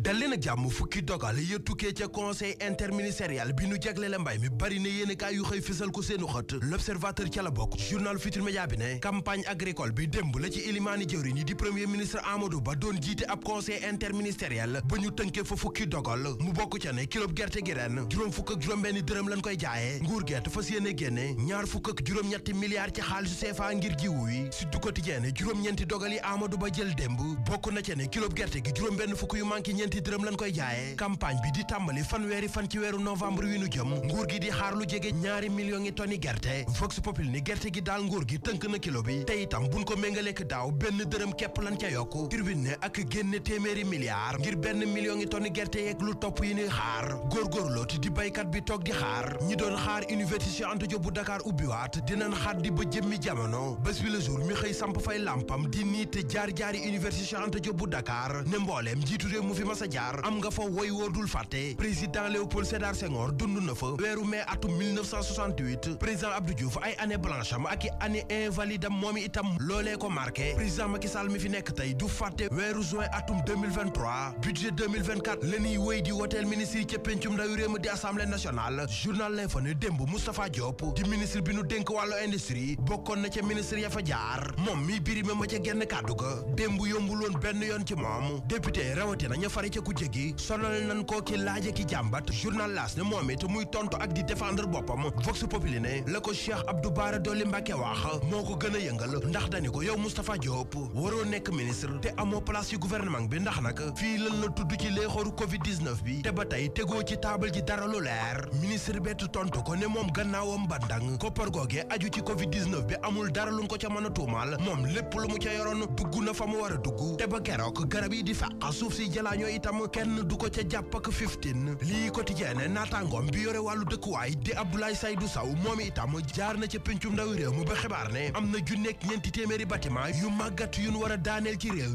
dal leen ak jàmm fukki dogal ya tukkee ca conseil interministériel bi nu jagleel mbay mi bari na yéen kaay yu xëy fësal ko seenu xët l'observateur ca la bokk journal Futurs Médias bi ne campagne agricole bi démb la ci ilimaani jëwriñ yi di premier ministre Amadou Ba doon jiite ab conseil interministériel ba ñu tënkee fa fukki dogal mu bokk ca ne kilo gerte gi ren juróom fukk ak juróom-benn dërëm lañ koy jaayee nguur gerte fas yéene génne ñaar fukk ak juróom-ñetti milliards ci xaalisu CFA ngir jiwu yi Sud Quotidien juróom-ñeenti dogal yi Amadou Ba jël démb bokk na ca ne kilo gerte gi juróom-benn fukk yu manqué ñeenti dërëm lañ koy jaayee campagne bi di tàmbali fanweeri fan ci weeru novembre wi nu jëm nguur gi di xaar lu jege 2 millions yi tonni gerte Vox Populi ni gerte gi daal nguur gi tënk na kilo bi te itam buñ ko méngaleek daaw benn dërëm képp lañ ca yokku Tribune ne ak génne téeméeri milliards ngir 1 million yi tonni gerte yeeg lu topp yi ni xaar góorgóorlooti di baykat bi toog di xaar ñi doon xaar université Cheikh Anta Diop bu Dakar ubbiwaat dinañ xaar di ba jëmmi jamono bés bi le jour mi xëy samp fay lampam di niit jaar-jaari université Cheikh Anta Diop bu Dakar ne mbooleem jiitu réew mu fi masa jaar am nga fa woy woodul fàtte président Léopold Sédar Senghor dund na fa weeru mai atum 1968 président Abdou Diouf ay année blanche am ak i année invalide am moom itam loolee ko marqué président Macky Sall mi fi nekk tey du fàtte weeru juin atum 2023 budget 2024 la ñuy wéy di woteel ministre yi ca pencum ndawi réew mi di assemblée nationale journal L'Info ne démb Moustapha Diop di ministre bi nu dénk wàllu industrie bokkoon na ca ministre ya fa jaar moom mi birima ma ca genn kàddu ga démb yombul woon benn yoon ci moom député rawatina ña fari ca kujje gi sonal nañ ko ki laaje ki jàmbat journal L'As ne moom it muy tontu ak di défendre boppam Vox Populi ne la ko Cheikh Abdou Bara Dolly Mbacké wax moo ko gën a yëngal ndax dani ko yow Moustapha Diop waroo nekk ministre te amoo place ci gouvernement bi ndax nag fii lan la tudd ci léexooru Covid-19 bi te ba tey tegoo ci taabal ji dara lu leer ministre bett tontu ko ne moom gannaawam bandang koppar googe aju ci Covid-19 bi amul dara luñ ko ca mën a tuumaal moom lépp lu mu ca yoroon dugg na fa mu war a dugg te ba keroog garab yi di fàq suuf si jalaañoo itam kenn du ko ca jàpp ak 15 lii quotidien naataangoom bi yore wàllu dëkkuwaay di Abdoulaye Seydou Sow moom itam jaar na ca pencum ndawi réew mi ba xibaar ne am na junneeg ñeenti téeméeri bâtiment yu màggat yu nu war a daaneel ci réew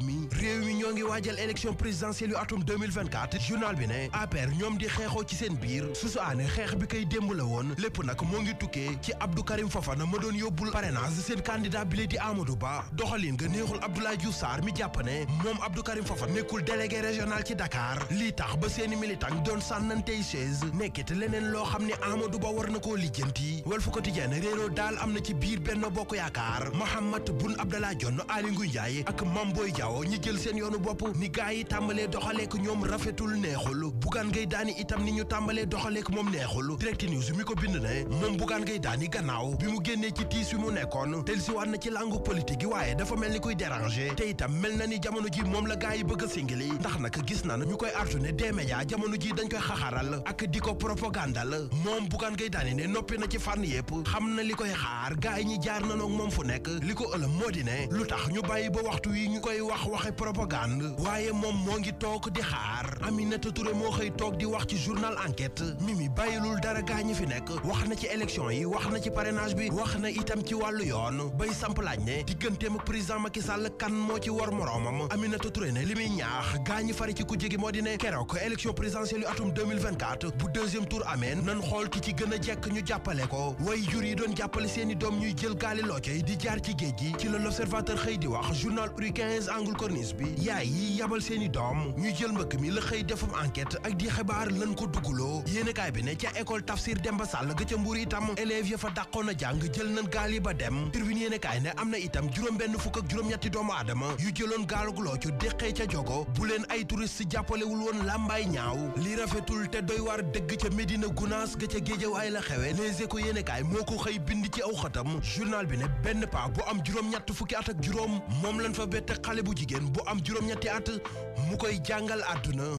mi ñoo ngi waajal élection présidentielle yu atum 2024 journal bi ne APR ñoom di xeexoo ci seen biir susu aane xeex bi koy démb la woon lépp nag moo ngi tukkee ci Abdou Karim Fofana ma doon yóbbul parrainage seen candidat bi di Amadou Ba doxalin nga neexul Abdoulaye Diouf Sarr mi jàpp ne moom Abdou Karim Fofana nekkul délégué régional ci Dakar lii tax ba seeni militant doon sànnantey chaise nekkit leneen loo xam ne Amadou Ba war na koo lijjanti Walf Quotidien réeroo daal am na ci biir Benno Bokk Yaakaar Mahammed Boun Abdallah Dionne Aly Ngouille Ndiaye ak Mame Boye Diao ñi jël seen yoonu bopp ni gaa yi tàmbalee doxaleek ñoom rafetul neexul Bougane Gueye Dany itam ni ñu tàmbalee doxaleek moom neexul Direct News mi ko bind ne moom Bougane Gueye Dany gannaaw bi mu génnee ci tiis wi mu nekkoon tel si waat na ci langue politique gi waaye dafa mel ni kuy déranger te itam mel na ni jamono ji moom la gaa yi bëgg a singili ndax nag gis na ñu koy artu ne des médias jamono ji dañ koy xaxaral ak di ko propagandal moom Bougane Gueye Dany ne noppi na ci fànn yépp xam na li koy xaar gaa yi ñi jaar na noog moom fu nekk li ko ëlëm moo di ne lu tax ñu bàyyi ba waxtu wi ñu koy waxe propagande waaye moom moo ngi toog di xaar Aminata Touré moo xëy toog di wax ci journal Enquête Mimi bàyyilul dara gaa ñi fi nekk wax na ci élection yi wax na ci parrainage bi wax na itam ci wàllu yoon bay samp laaj ne digganteem ak président Macky Sall kan moo ci war moroomam Aminata Touré ne li muy ñaax gaa ñi fari ci ku jégi moo di ne keroog élection présidentielle yu atum 2024 bu deuxième tour amee nan xool ki ci gën a jekk ñu jàppale ko way jur yi doon jàppale seeni doom ñuy jël gaali loocoy di jaar ci géej gi ci la l'Observateur xëy di wax journal Uri 15 angle corniche bi yaay yi yabal seeni doom ñuy jël mbëkk mi la xëy defum enquête ak di xibaar lan ko dugguloo yéenekaay bi ne ca école Tafsir Demba Sall ga ca Mbuur itam élèves ya fa dàqoon a jàng jël nañ gaal yi ba dem Tribune yéenekaay ne am na itam juróom-benn fukk ak juróom-ñetti doomu aadama yu jëloon gaalug loocu déqee ca jogo bu leen ay touriste jàppalewul woon làmbaay ñaaw li rafetul te doy war dëgg ca Médina Gounass ga ca Géejawaay la xewe Les Échos yéenekaay moo ko xëy bind ci aw xatam journal bi ne benn paa bu am juróom-ñett fukki at ak juróom moom lañ fa bett xale bu jigéen bu am juróom-ñetti at mu koy jàngal àdduna